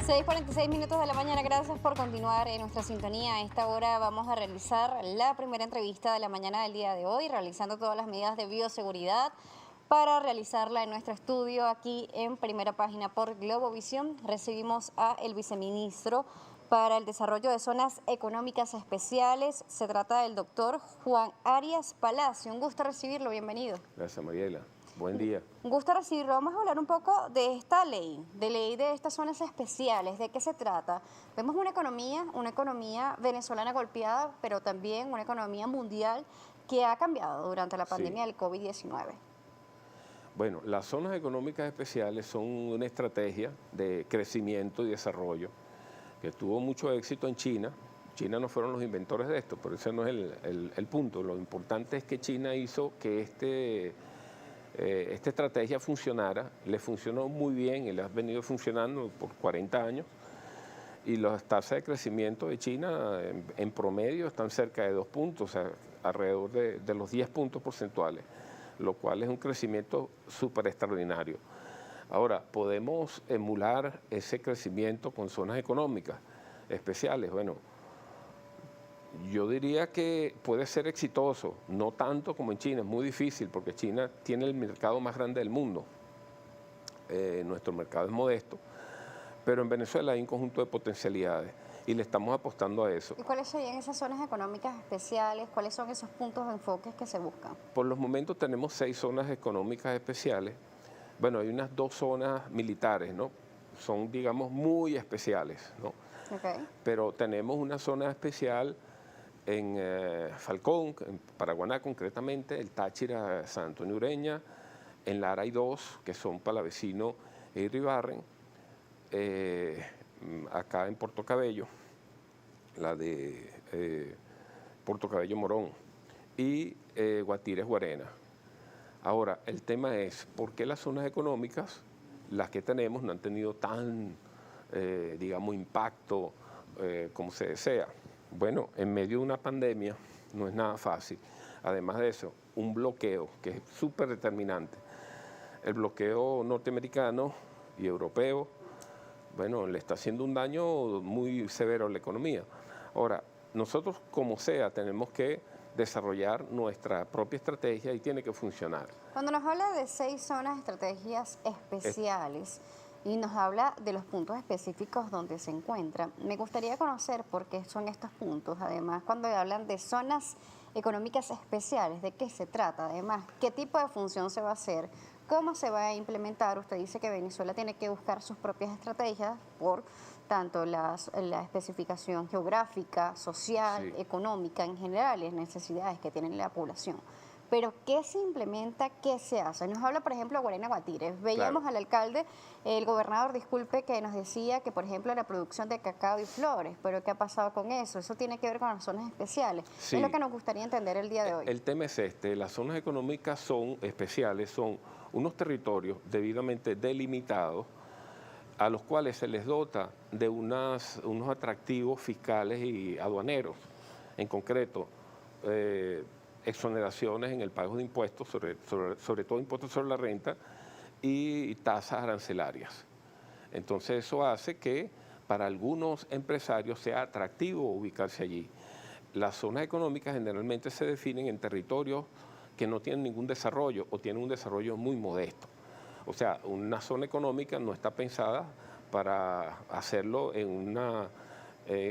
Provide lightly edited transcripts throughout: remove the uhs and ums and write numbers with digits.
6:46 de la mañana, gracias por continuar en nuestra sintonía. A esta hora vamos a realizar la primera entrevista de la mañana del día de hoy, realizando todas las medidas de bioseguridad para realizarla en nuestro estudio aquí en Primera Página por Globovisión. Recibimos a el viceministro para el Desarrollo de Zonas Económicas Especiales. Se trata del doctor Juan Arias Palacio. Un gusto recibirlo, bienvenido. Gracias, Mariela. Buen día. Un gusto recibirlo. Vamos a hablar un poco de esta ley de estas zonas especiales. ¿De qué se trata? Vemos una economía venezolana golpeada, pero también una economía mundial que ha cambiado durante la pandemia del COVID-19. Bueno, las zonas económicas especiales son una estrategia de crecimiento y desarrollo que tuvo mucho éxito en China. China no fueron los inventores de esto, pero ese no es el punto. Lo importante es que China hizo que esta estrategia funcionara, le funcionó muy bien y le ha venido funcionando por 40 años y las tasas de crecimiento de China en promedio están cerca de 2 puntos, o sea, alrededor de los 10 puntos porcentuales, lo cual es un crecimiento súper extraordinario. Ahora, podemos emular ese crecimiento con zonas económicas especiales. Bueno, yo diría que puede ser exitoso, no tanto como en China, es muy difícil porque China tiene el mercado más grande del mundo. Nuestro mercado es modesto, pero en Venezuela hay un conjunto de potencialidades y le estamos apostando a eso. ¿Y cuáles serían esas zonas económicas especiales? ¿Cuáles son esos puntos de enfoque que se buscan? Por los momentos tenemos 6 zonas económicas especiales. Bueno, hay unas 2 zonas militares, ¿no? Son, digamos, muy especiales, ¿no? Okay. Pero tenemos una zona especial en Falcón, en Paraguaná concretamente, el Táchira, San Antonio Ureña, en Lara hay 2, que son Palavecino e Iribarren, acá en Puerto Cabello, la de Puerto Cabello Morón, y Guatires Guarena. Ahora, el tema es, ¿por qué las zonas económicas, las que tenemos, no han tenido tan, digamos, impacto como se desea? Bueno, en medio de una pandemia no es nada fácil. Además de eso, un bloqueo que es súper determinante. El bloqueo norteamericano y europeo, bueno, le está haciendo un daño muy severo a la economía. Ahora, nosotros como sea tenemos que desarrollar nuestra propia estrategia y tiene que funcionar. Cuando nos habla de 6 zonas, estrategias especiales, y nos habla de los puntos específicos donde se encuentran, me gustaría conocer por qué son estos puntos. Además, cuando hablan de zonas económicas especiales, ¿de qué se trata? Además, ¿qué tipo de función se va a hacer? ¿Cómo se va a implementar? Usted dice que Venezuela tiene que buscar sus propias estrategias por tanto la especificación geográfica, social, económica, en general, las necesidades que tiene la población. Pero ¿qué se implementa? ¿Qué se hace? Nos habla, por ejemplo, Guarena Guatires. Veíamos al alcalde, el gobernador, disculpe, que nos decía que, por ejemplo, la producción de cacao y flores, pero ¿qué ha pasado con eso? Eso tiene que ver con las zonas especiales. Sí. Es lo que nos gustaría entender el día de hoy. El tema es este, las zonas económicas son especiales, son unos territorios debidamente delimitados a los cuales se les dota de unos atractivos fiscales y aduaneros. En concreto, exoneraciones en el pago de impuestos, sobre todo impuestos sobre la renta y tasas arancelarias. Entonces eso hace que para algunos empresarios sea atractivo ubicarse allí. Las zonas económicas generalmente se definen en territorios que no tienen ningún desarrollo o tienen un desarrollo muy modesto. O sea, una zona económica no está pensada para hacerlo en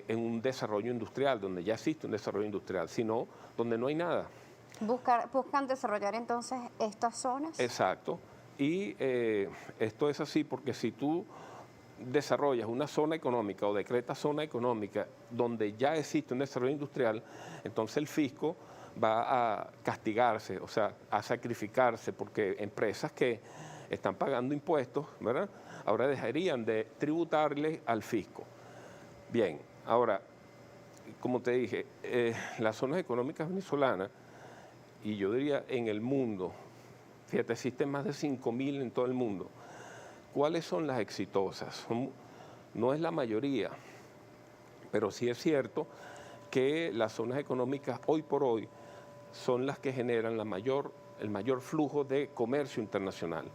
un desarrollo industrial, donde ya existe un desarrollo industrial, sino donde no hay nada. ¿Buscan desarrollar entonces estas zonas? Exacto. Y esto es así porque si tú desarrollas una zona económica o decretas zona económica donde ya existe un desarrollo industrial, entonces el fisco va a castigarse, o sea, a sacrificarse, porque empresas que están pagando impuestos, ¿verdad?, ahora dejarían de tributarle al fisco. Bien, ahora, como te dije, las zonas económicas venezolanas, y yo diría en el mundo, fíjate, existen más de 5.000 en todo el mundo. ¿Cuáles son las exitosas? No es la mayoría, pero sí es cierto que las zonas económicas hoy por hoy son las que generan el mayor flujo de comercio internacional.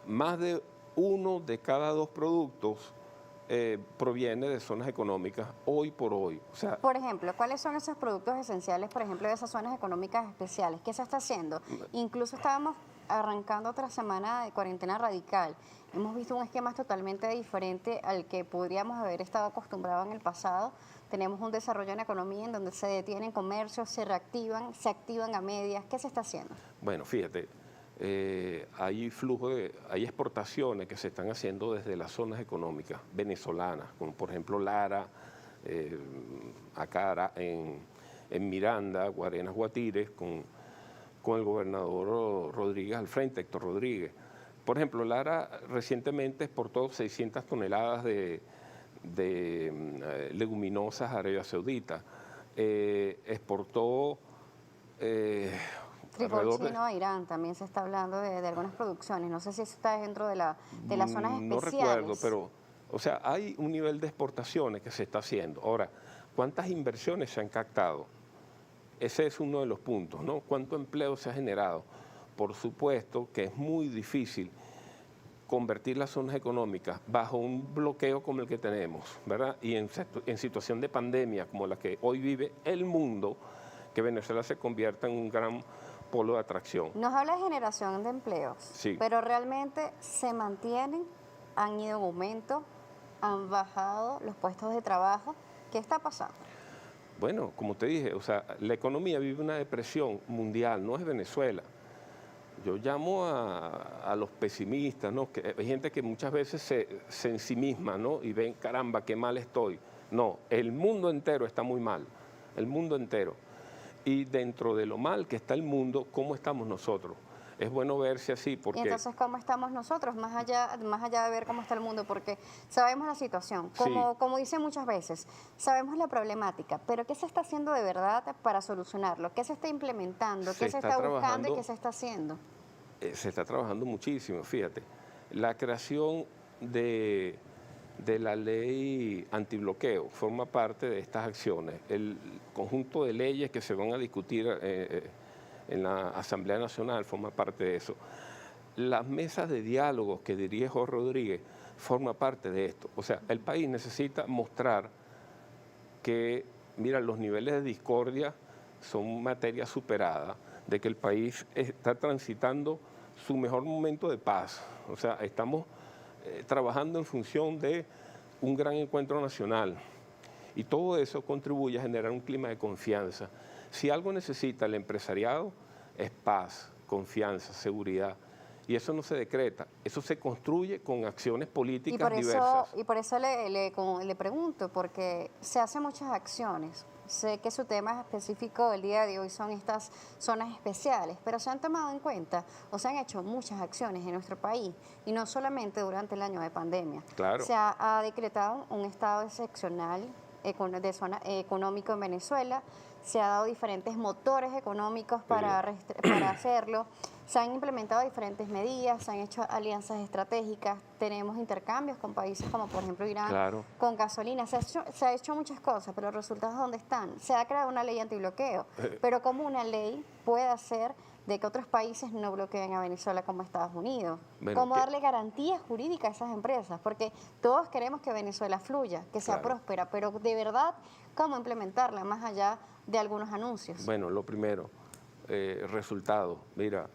Más de 1 de cada 2 productos proviene de zonas económicas hoy por hoy. O sea, por ejemplo, ¿cuáles son esos productos esenciales, por ejemplo, de esas zonas económicas especiales? ¿Qué se está haciendo? Incluso estábamos arrancando otra semana de cuarentena radical. Hemos visto un esquema totalmente diferente al que podríamos haber estado acostumbrados en el pasado. Tenemos un desarrollo en la economía en donde se detienen comercios, se reactivan, se activan a medias. ¿Qué se está haciendo? bueno, fíjate, hay exportaciones que se están haciendo desde las zonas económicas venezolanas, como por ejemplo Lara, acá en Miranda, Guarenas, Guatires, con el gobernador Rodríguez al frente, Héctor Rodríguez. Por ejemplo, Lara recientemente exportó 600 toneladas de leguminosas a Arabia Saudita. Exportó Tricol chino a Irán, también se está hablando de algunas producciones. No sé si eso está dentro de las zonas especiales. No recuerdo, pero, o sea, hay un nivel de exportaciones que se está haciendo. Ahora, ¿cuántas inversiones se han captado? Ese es uno de los puntos, ¿no? ¿Cuánto empleo se ha generado? Por supuesto que es muy difícil convertir las zonas económicas bajo un bloqueo como el que tenemos, ¿verdad? Y en situación de pandemia como la que hoy vive el mundo, que Venezuela se convierta en un gran polo de atracción. Nos habla de generación de empleos, Sí. pero realmente se mantienen, han ido en aumento, han bajado los puestos de trabajo. ¿Qué está pasando? Bueno, como te dije, o sea, la economía vive una depresión mundial, no es Venezuela. Yo llamo a los pesimistas, ¿no? Que hay gente que muchas veces se ensimisma, ¿no? Y ven, caramba, qué mal estoy. No, el mundo entero está muy mal, el mundo entero. Y dentro de lo mal que está el mundo, ¿cómo estamos nosotros? Es bueno verse así porque... Y entonces, ¿cómo estamos nosotros? Más allá de ver cómo está el mundo, porque sabemos la situación, como dicen muchas veces, sabemos la problemática, pero ¿qué se está haciendo de verdad para solucionarlo? ¿Qué se está implementando? ¿Qué se está buscando y qué se está haciendo? Se está trabajando muchísimo, fíjate. La creación de la ley antibloqueo forma parte de estas acciones. El conjunto de leyes que se van a discutir en la Asamblea Nacional forma parte de eso. Las mesas de diálogos que dirige Jorge Rodríguez forma parte de esto. O sea, el país necesita mostrar que, mira, los niveles de discordia son materia superada, de que el país está transitando su mejor momento de paz. O sea, estamos trabajando en función de un gran encuentro nacional. Y todo eso contribuye a generar un clima de confianza. Si algo necesita el empresariado es paz, confianza, seguridad. Y eso no se decreta, eso se construye con acciones políticas diversas. Y por eso le pregunto, porque se hacen muchas acciones. Sé que su tema específico del día de hoy son estas zonas especiales, pero se han tomado en cuenta o se han hecho muchas acciones en nuestro país, y no solamente durante el año de pandemia. Claro. Se ha decretado un estado excepcional de zona económico en Venezuela, se ha dado diferentes motores económicos para hacerlo, se han implementado diferentes medidas, se han hecho alianzas estratégicas, tenemos intercambios con países como por ejemplo Irán, claro, con gasolina, se ha hecho muchas cosas, pero los resultados ¿dónde están? Se ha creado una ley antibloqueo, pero ¿cómo una ley puede hacer de que otros países no bloqueen a Venezuela como Estados Unidos? Bueno, ¿Cómo darle garantías jurídicas a esas empresas? Porque todos queremos que Venezuela fluya, que sea próspera, pero de verdad, ¿cómo implementarla más allá de algunos anuncios? Bueno, lo primero, resultados. Mira,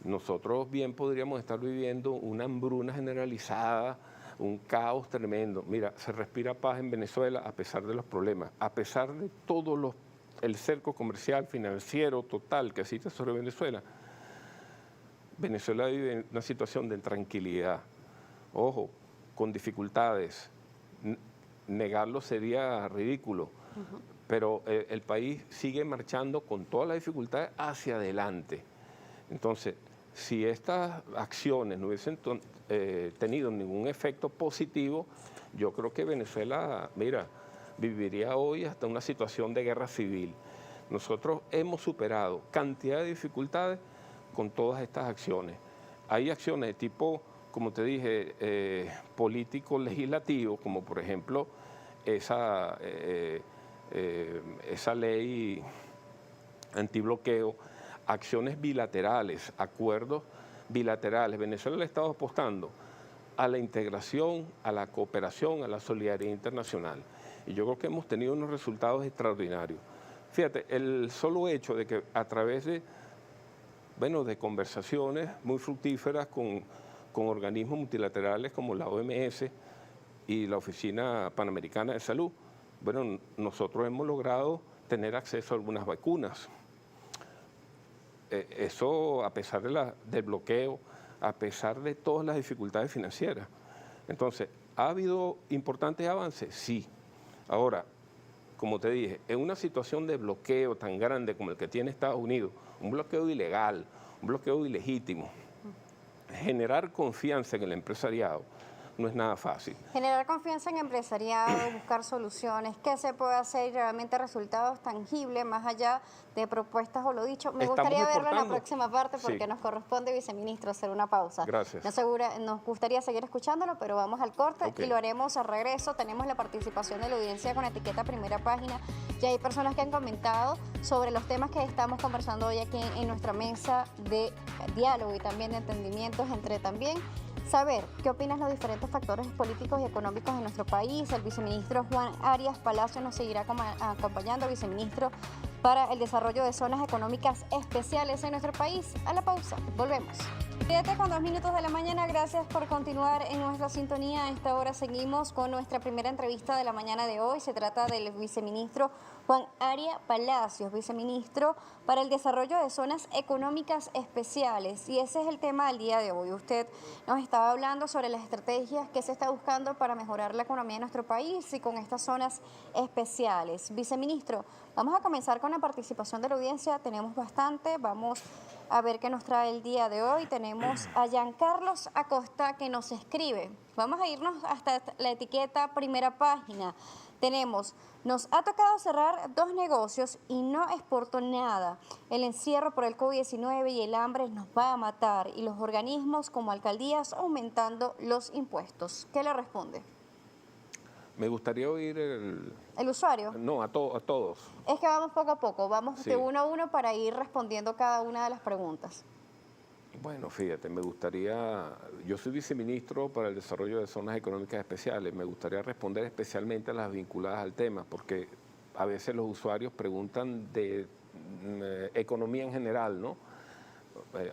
nosotros bien podríamos estar viviendo una hambruna generalizada, un caos tremendo. Mira, se respira paz en Venezuela a pesar de los problemas, a pesar de todo el cerco comercial, financiero, total que existe sobre Venezuela. Venezuela vive en una situación de intranquilidad. Ojo, con dificultades. Negarlo sería ridículo. Pero el país sigue marchando con todas las dificultades hacia adelante. Entonces, si estas acciones no hubiesen tenido ningún efecto positivo, yo creo que Venezuela, mira, viviría hoy hasta una situación de guerra civil. Nosotros hemos superado cantidad de dificultades con todas estas acciones. Hay acciones de tipo, como te dije, político-legislativo, como por ejemplo esa ley antibloqueo, acciones bilaterales, acuerdos bilaterales. Venezuela le ha estado apostando a la integración, a la cooperación, a la solidaridad internacional. Y yo creo que hemos tenido unos resultados extraordinarios. Fíjate, el solo hecho de que a través de, bueno, de conversaciones muy fructíferas con organismos multilaterales como la OMS y la Oficina Panamericana de Salud, bueno, nosotros hemos logrado tener acceso a algunas vacunas. Eso a pesar del bloqueo, a pesar de todas las dificultades financieras. Entonces, ¿ha habido importantes avances? Sí. Ahora, como te dije, en una situación de bloqueo tan grande como el que tiene Estados Unidos, un bloqueo ilegal, un bloqueo ilegítimo, generar confianza en el empresariado no es nada fácil. Generar confianza en empresariado, buscar soluciones, qué se puede hacer y realmente resultados tangibles más allá de propuestas o lo dicho. Me gustaría verlo en la próxima parte porque sí, nos corresponde, viceministro, hacer una pausa. Gracias. Nos gustaría seguir escuchándolo, pero vamos al corte y lo haremos a regreso. Tenemos la participación de la audiencia con etiqueta Primera Página. Ya hay personas que han comentado sobre los temas que estamos conversando hoy aquí en nuestra mesa de diálogo y también de entendimientos entre también saber qué opinan los diferentes factores políticos y económicos de nuestro país. El viceministro Juan Arias Palacio nos seguirá acompañando, viceministro para el desarrollo de zonas económicas especiales en nuestro país. A la pausa, volvemos. 7:02 de la mañana, gracias por continuar en nuestra sintonía. A esta hora seguimos con nuestra primera entrevista de la mañana de hoy. Se trata del viceministro Juan Arias Palacios, viceministro para el desarrollo de zonas económicas especiales. Y ese es el tema del día de hoy. Usted nos estaba hablando sobre las estrategias que se está buscando para mejorar la economía de nuestro país y con estas zonas especiales. Viceministro, vamos a comenzar con la participación de la audiencia. Tenemos bastante, vamos a ver qué nos trae el día de hoy. Tenemos a Giancarlos Acosta que nos escribe. Vamos a irnos hasta la etiqueta Primera Página. Tenemos, nos ha tocado cerrar 2 negocios y no exporto nada. El encierro por el COVID-19 y el hambre nos va a matar y los organismos como alcaldías aumentando los impuestos. ¿Qué le responde? Me gustaría oír ¿El usuario? No, a todos. Es que vamos poco a poco, vamos de uno a uno para ir respondiendo cada una de las preguntas. Bueno, fíjate, me gustaría, yo soy viceministro para el desarrollo de zonas económicas especiales, me gustaría responder especialmente a las vinculadas al tema, porque a veces los usuarios preguntan de economía en general, ¿no?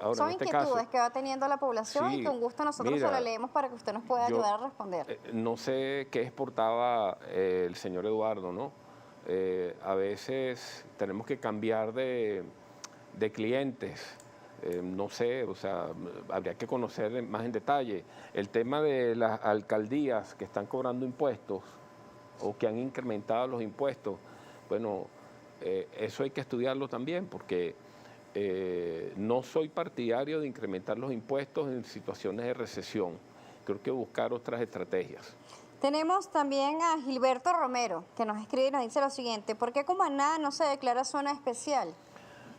Ahora, son inquietudes que va teniendo la población sí, y con gusto nosotros se lo leemos para que usted nos pueda ayudar a responder. No sé qué exportaba el señor Eduardo, ¿no? A veces tenemos que cambiar de clientes. No sé, o sea, habría que conocer más en detalle. El tema de las alcaldías que están cobrando impuestos o que han incrementado los impuestos, bueno, eso hay que estudiarlo también porque no soy partidario de incrementar los impuestos en situaciones de recesión. Creo que buscar otras estrategias. Tenemos también a Gilberto Romero, que nos escribe y nos dice lo siguiente: ¿por qué Cumaná no se declara zona especial?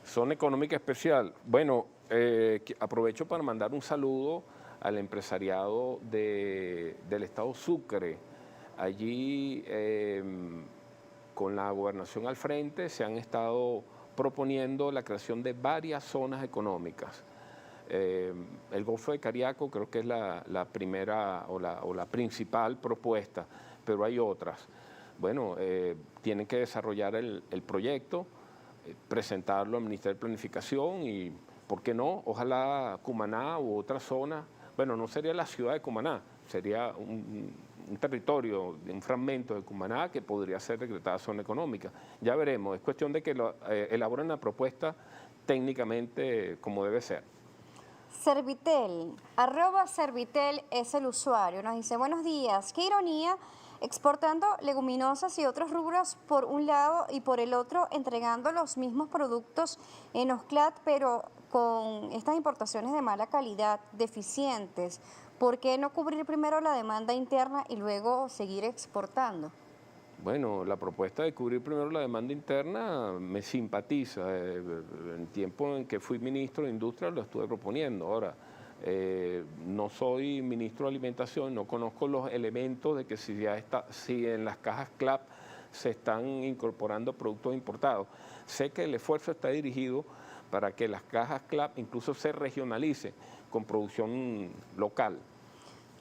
Zona económica especial. Bueno, aprovecho para mandar un saludo al empresariado del estado Sucre. Allí, con la gobernación al frente, se han estado proponiendo la creación de varias zonas económicas. El Golfo de Cariaco creo que es la primera o la principal propuesta, pero hay otras. Bueno, tienen que desarrollar el proyecto, presentarlo al Ministerio de Planificación y, ¿por qué no? Ojalá Cumaná u otra zona, bueno, no sería la ciudad de Cumaná, sería un territorio, un fragmento de Cumaná que podría ser decretada zona económica. Ya veremos, es cuestión de que elaboren la propuesta técnicamente como debe ser. Servitel, @Servitel es el usuario, nos dice: buenos días, qué ironía, exportando leguminosas y otros rubros por un lado y por el otro entregando los mismos productos en OSCLAT, pero con estas importaciones de mala calidad, deficientes. ¿Por qué no cubrir primero la demanda interna y luego seguir exportando? Bueno, la propuesta de cubrir primero la demanda interna me simpatiza. En el tiempo en que fui ministro de Industria lo estuve proponiendo. Ahora, no soy ministro de Alimentación, no conozco los elementos de que si en las cajas CLAP se están incorporando productos importados. Sé que el esfuerzo está dirigido para que las cajas CLAP incluso se regionalicen con producción local.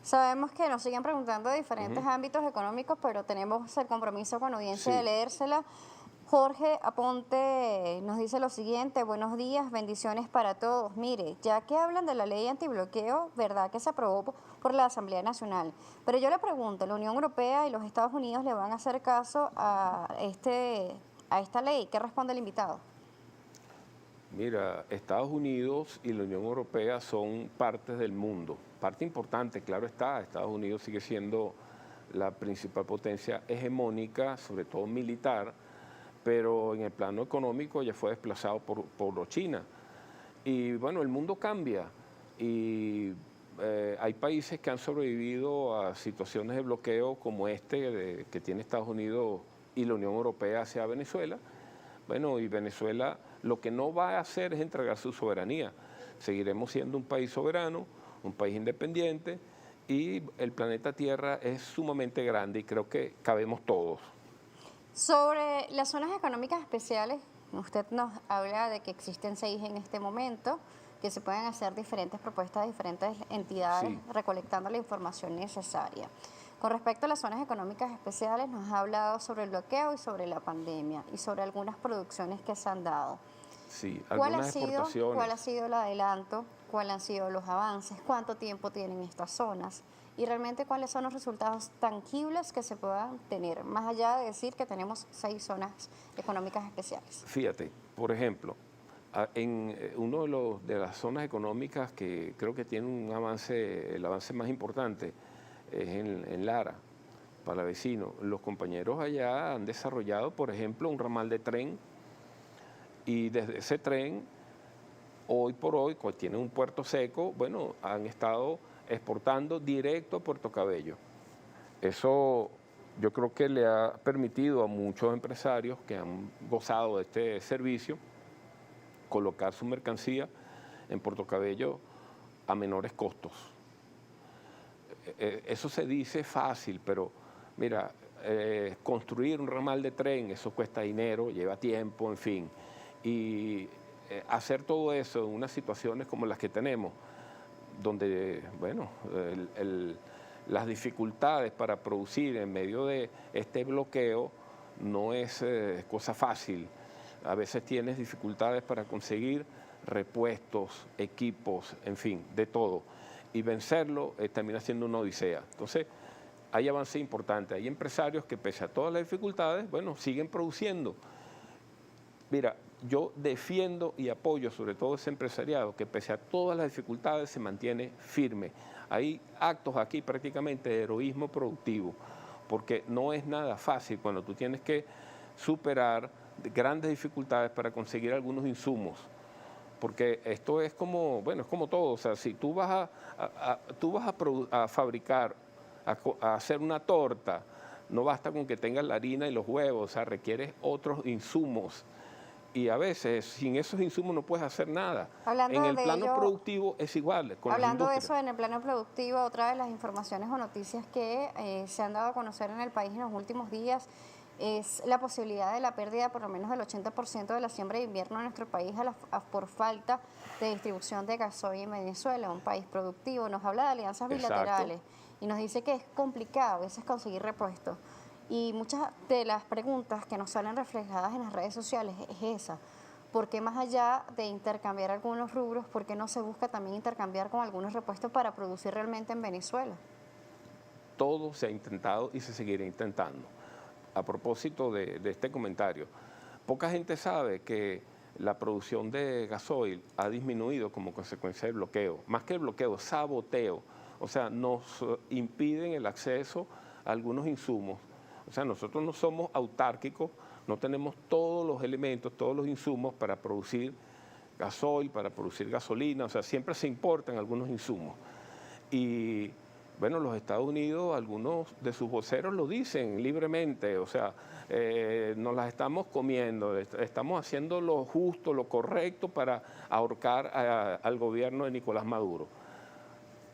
Sabemos que nos siguen preguntando de diferentes ámbitos económicos, pero tenemos el compromiso con la audiencia Sí. de leérsela. Jorge Aponte nos dice lo siguiente: buenos días, bendiciones para todos. Mire, ya que hablan de la ley antibloqueo, ¿verdad que se aprobó por la Asamblea Nacional? Pero yo le pregunto, ¿la Unión Europea y los Estados Unidos le van a hacer caso a esta ley? ¿Qué responde el invitado? Mira, Estados Unidos y la Unión Europea son partes del mundo, parte importante, claro está. Estados Unidos sigue siendo la principal potencia hegemónica, sobre todo militar, pero en el plano económico ya fue desplazado por China. Y bueno, el mundo cambia y hay países que han sobrevivido a situaciones de bloqueo como que tiene Estados Unidos y la Unión Europea hacia Venezuela. Bueno, y Venezuela lo que no va a hacer es entregar su soberanía. Seguiremos siendo un país soberano, un país independiente, y el planeta Tierra es sumamente grande y creo que cabemos todos. Sobre las zonas económicas especiales, usted nos habla de que existen 6 en este momento, que se pueden hacer diferentes propuestas de diferentes entidades Sí. recolectando la información necesaria. Con respecto a las zonas económicas especiales, nos ha hablado sobre el bloqueo y sobre la pandemia y sobre algunas producciones que se han dado. Sí, ¿Cuál ha algunas sido, exportaciones. cuál ha sido el adelanto? ¿Cuáles han sido los avances? ¿Cuánto tiempo tienen estas zonas? Y realmente cuáles son los resultados tangibles que se puedan tener, más allá de decir que tenemos 6 zonas económicas especiales. Fíjate, por ejemplo, en uno de las zonas económicas que creo que tiene un avance, el avance más importante es en Lara, para vecino. Los compañeros allá han desarrollado, por ejemplo, un ramal de tren y desde ese tren, hoy por hoy, pues tiene un puerto seco, bueno, han estado exportando directo a Puerto Cabello. Eso yo creo que le ha permitido a muchos empresarios que han gozado de este servicio colocar su mercancía en Puerto Cabello a menores costos. Eso se dice fácil, pero mira, construir un ramal de tren, eso cuesta dinero, lleva tiempo, en fin. Y hacer todo eso en unas situaciones como las que tenemos, donde, bueno, las dificultades para producir en medio de este bloqueo no es cosa fácil. A veces tienes dificultades para conseguir repuestos, equipos, en fin, de todo. Y vencerlo termina siendo una odisea. Entonces, hay avance importante. Hay empresarios que pese a todas las dificultades, bueno, siguen produciendo. Mira, yo defiendo y apoyo sobre todo ese empresariado que pese a todas las dificultades se mantiene firme. Hay actos aquí prácticamente de heroísmo productivo, porque no es nada fácil cuando tú tienes que superar grandes dificultades para conseguir algunos insumos. Porque esto es como, bueno, es como todo. O sea, si tú vas a fabricar, a hacer una torta, no basta con que tengas la harina y los huevos, o sea, requieres otros insumos. Y a veces sin esos insumos no puedes hacer nada. Hablando En el de plano ello, productivo es igual con las Hablando de industrias. eso, en el plano productivo, otra de las informaciones o noticias que se han dado a conocer en el país en los últimos días es la posibilidad de la pérdida por lo menos del 80% de la siembra de invierno en nuestro país por falta de distribución de gasoil en Venezuela, un país productivo. Nos habla de alianzas Exacto. bilaterales y nos dice que es complicado a veces conseguir repuestos. Y muchas de las preguntas que nos salen reflejadas en las redes sociales es esa. ¿Por qué más allá de intercambiar algunos rubros, por qué no se busca también intercambiar con algunos repuestos para producir realmente en Venezuela? Todo se ha intentado y se seguirá intentando. A propósito de este comentario, poca gente sabe que la producción de gasoil ha disminuido como consecuencia del bloqueo. Más que el bloqueo, saboteo. O sea, nos impiden el acceso a algunos insumos. O sea, nosotros no somos autárquicos, no tenemos todos los elementos, todos los insumos para producir gasoil, para producir gasolina. O sea, siempre se importan algunos insumos. Y bueno, los Estados Unidos, algunos de sus voceros lo dicen libremente, o sea, nos las estamos comiendo, estamos haciendo lo justo, lo correcto para ahorcar al gobierno de Nicolás Maduro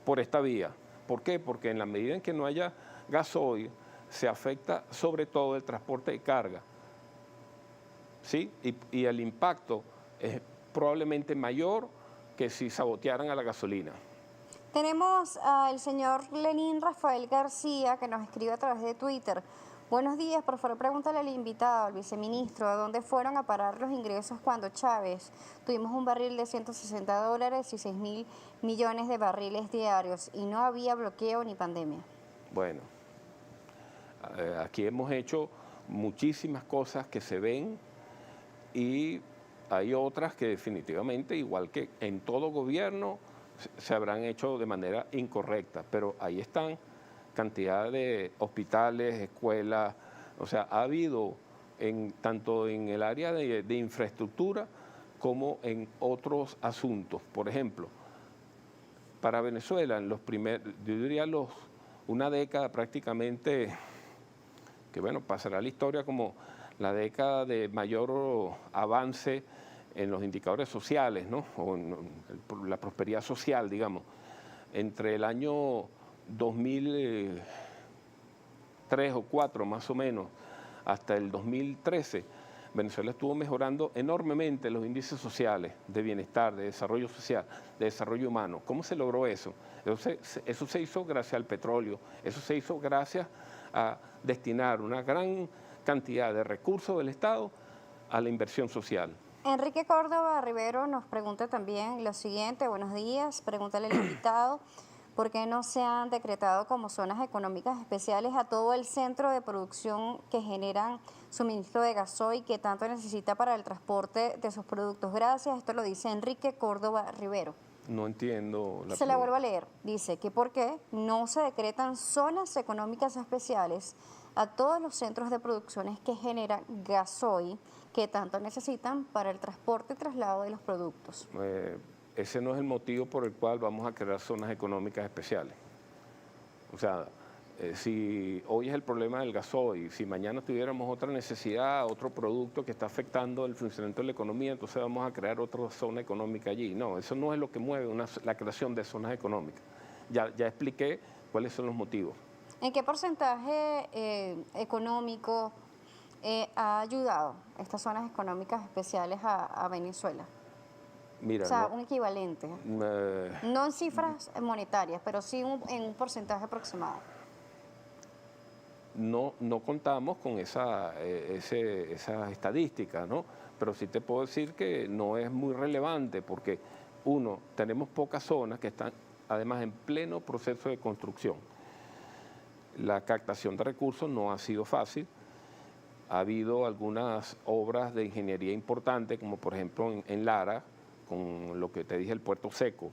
por esta vía. ¿Por qué? Porque en la medida en que no haya gasoil, se afecta sobre todo el transporte de carga, ¿sí? Y el impacto es probablemente mayor que si sabotearan a la gasolina. Tenemos al señor Lenín Rafael García que nos escribe a través de Twitter. Buenos días, por favor pregúntale al invitado, al viceministro, ¿a dónde fueron a parar los ingresos cuando Chávez tuvimos un barril de $160 y 6.000 millones de barriles diarios y no había bloqueo ni pandemia? Bueno, aquí hemos hecho muchísimas cosas que se ven y hay otras que definitivamente, igual que en todo gobierno, se habrán hecho de manera incorrecta, pero ahí están cantidad de hospitales, escuelas, o sea, ha habido tanto en el área de infraestructura como en otros asuntos. Por ejemplo, para Venezuela, en yo diría una década prácticamente, que bueno, pasará a la historia como la década de mayor avance en los indicadores sociales, ¿no? O en la prosperidad social, digamos. Entre el año 2003 o 2004 más o menos, hasta el 2013, Venezuela estuvo mejorando enormemente los índices sociales de bienestar, de desarrollo social, de desarrollo humano. ¿Cómo se logró eso? Eso se hizo gracias al petróleo, eso se hizo gracias a destinar una gran cantidad de recursos del Estado a la inversión social. Enrique Córdoba Rivero nos pregunta también lo siguiente, buenos días, pregúntale al invitado, ¿por qué no se han decretado como zonas económicas especiales a todo el centro de producción que generan suministro de gasoil que tanto necesita para el transporte de sus productos? Gracias, esto lo dice Enrique Córdoba Rivero. No entiendo Se la vuelvo a leer. Dice que ¿por qué no se decretan zonas económicas especiales a todos los centros de producciones que generan gasoil que tanto necesitan para el transporte y traslado de los productos? Ese no es el motivo por el cual vamos a crear zonas económicas especiales. O sea, si hoy es el problema del gasoil, si mañana tuviéramos otra necesidad, otro producto que está afectando el funcionamiento de la economía, entonces vamos a crear otra zona económica allí. No, eso no es lo que mueve la creación de zonas económicas. Ya expliqué cuáles son los motivos. ¿En qué porcentaje económico ha ayudado estas zonas económicas especiales a Venezuela? Mira, o sea, un equivalente. No en cifras monetarias, pero sí en un porcentaje aproximado. No contamos con esa estadística, ¿no? Pero sí te puedo decir que no es muy relevante porque, uno, tenemos pocas zonas que están además en pleno proceso de construcción. La captación de recursos no ha sido fácil. Ha habido algunas obras de ingeniería importantes, como por ejemplo en Lara, con lo que te dije, el Puerto Seco,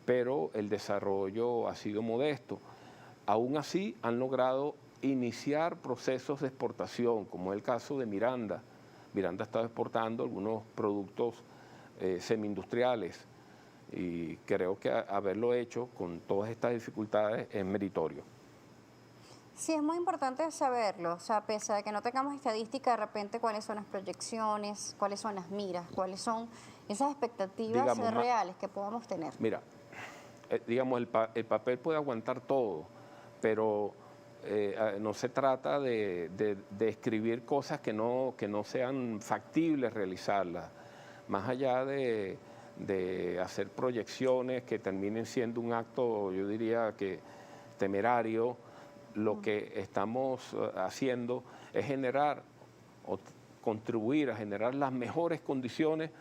pero el desarrollo ha sido modesto. Aún así han logrado iniciar procesos de exportación, como es el caso de Miranda. Miranda ha estado exportando algunos productos semi-industriales y creo que haberlo hecho con todas estas dificultades es meritorio. Sí, es muy importante saberlo, o sea, pese a que no tengamos estadística, de repente cuáles son las proyecciones, cuáles son las miras, cuáles son esas expectativas, digamos, reales que podamos tener. Mira, digamos, el papel puede aguantar todo, pero no se trata de escribir cosas que no sean factibles realizarlas, más allá de hacer proyecciones que terminen siendo un acto, yo diría que temerario. Lo que estamos haciendo es generar o contribuir a generar las mejores condiciones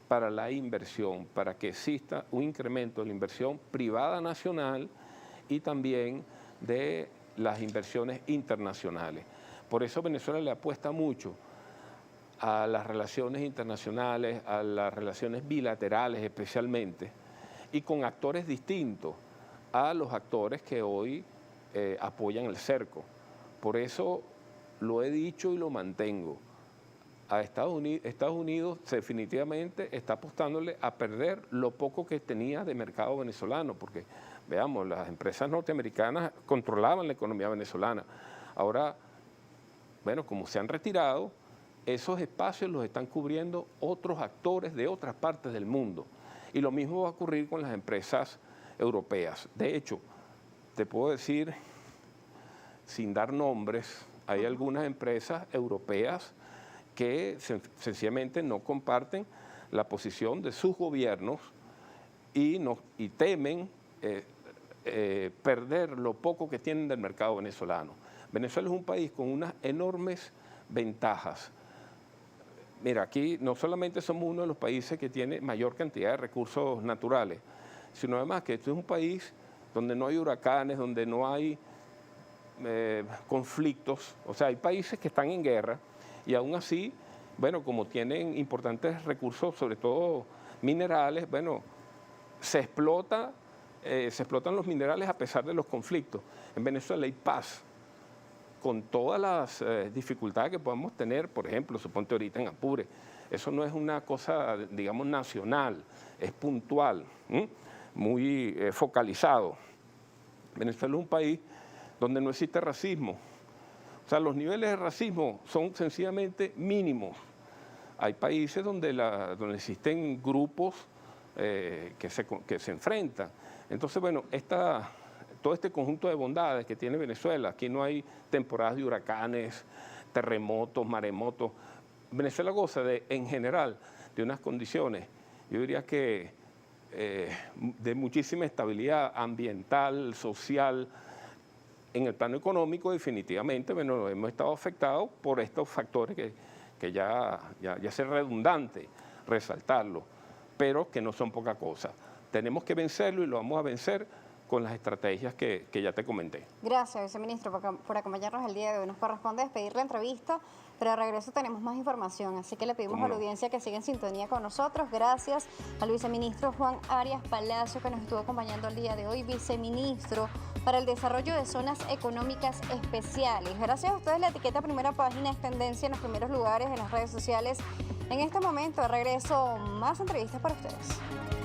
para la inversión, para que exista un incremento de la inversión privada nacional y también de las inversiones internacionales. Por eso Venezuela le apuesta mucho a las relaciones internacionales, a las relaciones bilaterales especialmente, y con actores distintos a los actores que hoy apoyan el cerco. Por eso lo he dicho y lo mantengo. Estados Unidos definitivamente está apostándole a perder lo poco que tenía de mercado venezolano, porque veamos, las empresas norteamericanas controlaban la economía venezolana. Ahora, bueno, como se han retirado, esos espacios los están cubriendo otros actores de otras partes del mundo. Y lo mismo va a ocurrir con las empresas europeas. De hecho, te puedo decir, sin dar nombres, hay algunas empresas europeas que sencillamente no comparten la posición de sus gobiernos y temen perder lo poco que tienen del mercado venezolano. Venezuela es un país con unas enormes ventajas. Mira, aquí no solamente somos uno de los países que tiene mayor cantidad de recursos naturales, sino además que esto es un país donde no hay huracanes, donde no hay conflictos. O sea, hay países que están en guerra y aún así, bueno, como tienen importantes recursos, sobre todo minerales, bueno, se explotan los minerales a pesar de los conflictos. En Venezuela hay paz, con todas las dificultades que podamos tener, por ejemplo, suponte ahorita en Apure. Eso no es una cosa, digamos, nacional, es puntual, muy focalizado. Venezuela es un país donde no existe racismo. O sea, los niveles de racismo son sencillamente mínimos. Hay países donde existen grupos que se enfrentan. Entonces, bueno, todo este conjunto de bondades que tiene Venezuela, aquí no hay temporadas de huracanes, terremotos, maremotos. Venezuela goza en general de unas condiciones, yo diría que de muchísima estabilidad ambiental, social. En el plano económico, definitivamente, bueno, hemos estado afectados por estos factores que ya es redundante resaltarlo, pero que no son poca cosa. Tenemos que vencerlo y lo vamos a vencer con las estrategias que ya te comenté. Gracias, viceministro, por acompañarnos el día de hoy. Nos corresponde despedir la entrevista, pero de regreso tenemos más información, así que le pedimos a la audiencia que siga en sintonía con nosotros. Gracias al viceministro Juan Arias Palacio, que nos estuvo acompañando el día de hoy, viceministro para el desarrollo de zonas económicas especiales. Gracias a ustedes, la etiqueta Primera Página es tendencia en los primeros lugares en las redes sociales. En este momento, de regreso, más entrevistas para ustedes.